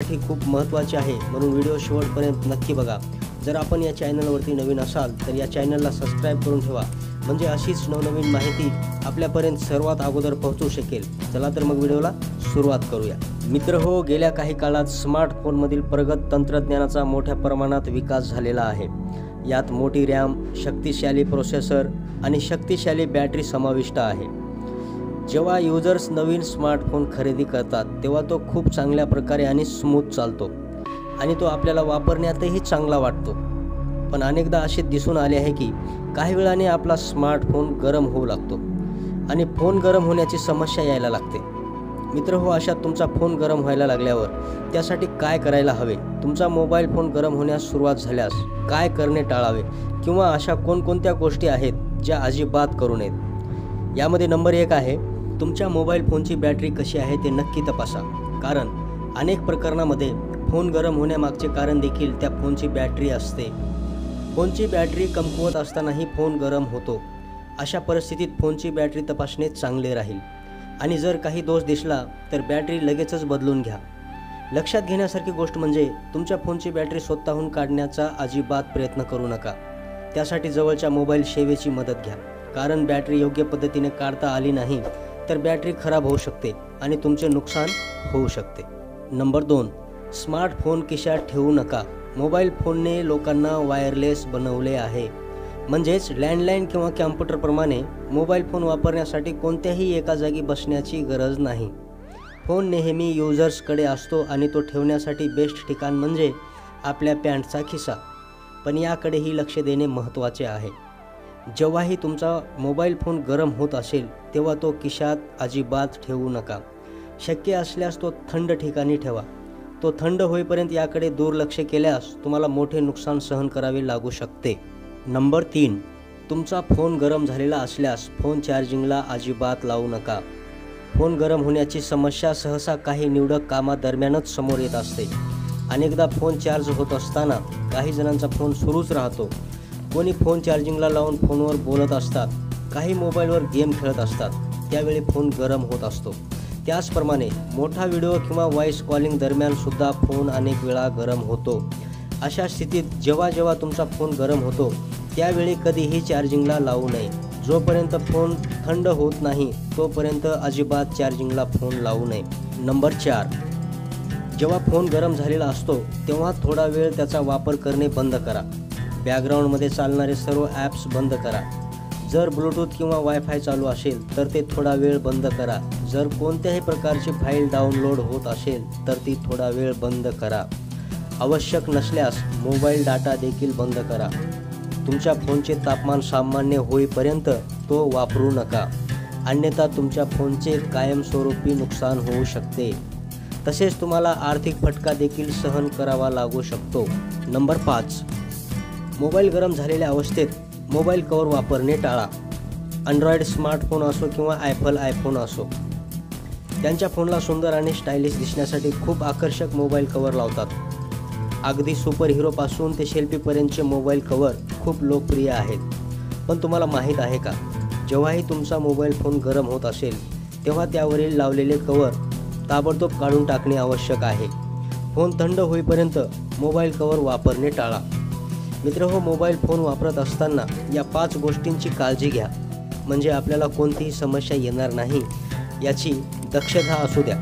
साठी खूप महत्त्वाचे आहे, म्हणून व्हिडिओ शेवटपर्यंत नक्की बघा। जर आपण या चॅनलवरती नवीन असाल तर या चॅनलला सबस्क्राइब करून ठेवा, म्हणजे अशीच नवनवीन माहिती आपल्यापर्यंत सर्वात अगोदर पोहोचू शकेल। चला तर मग व्हिडिओला सुरुवात करूया। मित्रहो, गेल्या काही काळात स्मार्टफोनमधील प्रगत तंत्रज्ञानाचा मोठ्या प्रमाणात विकास झालेला आहे। यात मोठी रॅम, शक्तिशाली प्रोसेसर आणि शक्तिशाली बॅटरी समाविष्ट आहे। जेव्हा युजर्स नवीन स्मार्टफोन खरेदी करतात तेव्हा तो खूप चांगल्या प्रकारे आणि स्मूथ चालतो आणि तो आपल्याला वापरण्यातही चांगला वाटतो। पण अनेकदा असे दिसून आले आहे की काही वेळाने आपला स्मार्टफोन गरम होऊ लागतो आणि फोन गरम होण्याची समस्या यायला लागते। मित्रहो, अशा तुमचा फोन गरम व्हायला लागल्यावर त्यासाठी काय करायला हवे? तुमचा मोबाईल फोन गरम होण्यास सुरुवात झाल्यास काय करणे टाळावे किंवा अशा कोणकोणत्या गोष्टी आहेत ज्या अजिबात करू नयेत? यामध्ये नंबर 1 आहे, तुमच्या मोबाईल फोनची बॅटरी कशी आहे ते नक्की तपासा। कारण अनेक प्रकरणामध्ये फोन गरम होण्यामागचे कारण देखील त्या फोनची बॅटरी असते। फोनची बॅटरी कमकुवत असतानाही फोन गरम होतो। अशा परिस्थितीत फोनची बॅटरी तपासणे चांगले राहील आणि जर काही दोष दिसला तर बॅटरी लगेचच बदलून घ्या। लक्षात घेण्यासारखी गोष्ट म्हणजे तुमच्या फोनची बॅटरी स्वतःहून काढण्याचा अजिबात प्रयत्न करू नका। त्यासाठी जवळच्या मोबाईल सेवेची मदत घ्या, कारण बॅटरी योग्य पद्धतीने काढता आली नाही तर बॅटरी खराब होऊ शकते आणि तुमचे नुकसान होऊ शकते। नंबर 2, स्मार्टफोन खिशात ठेवू नका। मोबाईल फोनने लोकांना वायरलेस बनवले आहे, म्हणजेच लँडलाईन किंवा कॉम्प्युटरप्रमाणे मोबाईल फोन वापरण्यासाठी कोणत्याही एका जागी बसण्याची गरज नाही। फोन नेहमी युजर्सकडे असतो आणि तो ठेवण्यासाठी बेस्ट ठिकाण म्हणजे आपल्या पॅन्टचा खिसा। पण याकडेही लक्ष देणे महत्त्वाचे आहे। जेव्हाही तुमचा मोबाईल फोन गरम होत असेल तेव्हा तो खिशात अजिबात ठेवू नका। शक्य असल्यास तो थंड ठिकाणी ठेवा। तो थंड होईपर्यंत याकडे दुर्लक्ष केल्यास तुम्हाला मोठे नुकसान सहन करावे लागू शकते। नंबर 3, तुमचा फोन गरम झालेला असल्यास फोन चार्जिंगला अजिबात लावू नका। फोन गरम होण्याची समस्या सहसा काही निवडक कामादरम्यानच समोर येत असते। अनेकदा फोन चार्ज होत असताना काही जणांचा फोन सुरूच राहतो। कोणी फोन चार्जिंगला लावून फोनवर बोलत असतात, काही मोबाईलवर गेम खेळत असतात, त्यावेळी फोन गरम होत असतो। त्याचप्रमाणे मोठा व्हिडिओ किंवा व्हॉइस कॉलिंग दरम्यान सुद्धा फोन अनेक वेळा गरम होतो। अशा स्थितीत जेव्हा तुमचा फोन गरम होतो त्यावेळी कधीही चार्जिंगला लावू नये। जोपर्यंत फोन थंड होत नाही तोपर्यंत अजिबात चार्जिंगला फोन लावू नये। नंबर 4, जेव्हा फोन गरम झालेला असतो तेव्हा थोडा वेळ त्याचा वापर करणे बंद करा। बॅकग्राऊंडमध्ये चालणारे सर्व ॲप्स बंद करा। जर ब्लूटूथ किंवा वायफाय चालू असेल तर ते थोडा वेळ बंद करा। जर कोणत्याही प्रकारची फाईल डाउनलोड होत असेल तर ती थोडा वेळ बंद करा। आवश्यक नसल्यास मोबाईल डाटा देखील बंद करा। तुमच्या फोनचे तापमान सामान्य होईपर्यंत तो वापरू नका, अन्यथा तुमच्या फोनचे कायमस्वरूपी नुकसान होऊ शकते। तसेच तुम्हाला आर्थिक फटका देखील सहन करावा लागू शकतो। नंबर 5, मोबाईल गरम झालेल्या अवस्थेत मोबाईल कवर वापरणे टाळा। अँड्रॉइड स्मार्टफोन असो किंवा ॲपल आयफोन असो, त्यांच्या फोनला सुंदर आणि स्टायलिश दिसण्यासाठी खूप आकर्षक मोबाईल कवर लावतात। अगदी सुपर हिरोपासून ते सेल्फीपर्यंतचे मोबाईल कवर खूप लोकप्रिय आहेत। पण तुम्हाला माहीत आहे का, जेव्हाही तुमचा मोबाईल फोन गरम होत असेल तेव्हा त्यावरील लावलेले कवर ताबडतोब काढून टाकणे आवश्यक आहे। फोन थंड होईपर्यंत मोबाईल कवर वापरणे टाळा। मित्रहो, मोबाईल फोन वापरत असताना या 5 गोष्टींची काळजी घ्या, म्हणजे आपल्याला कोणतीही समस्या येणार नाही याची दक्षता असू द्या।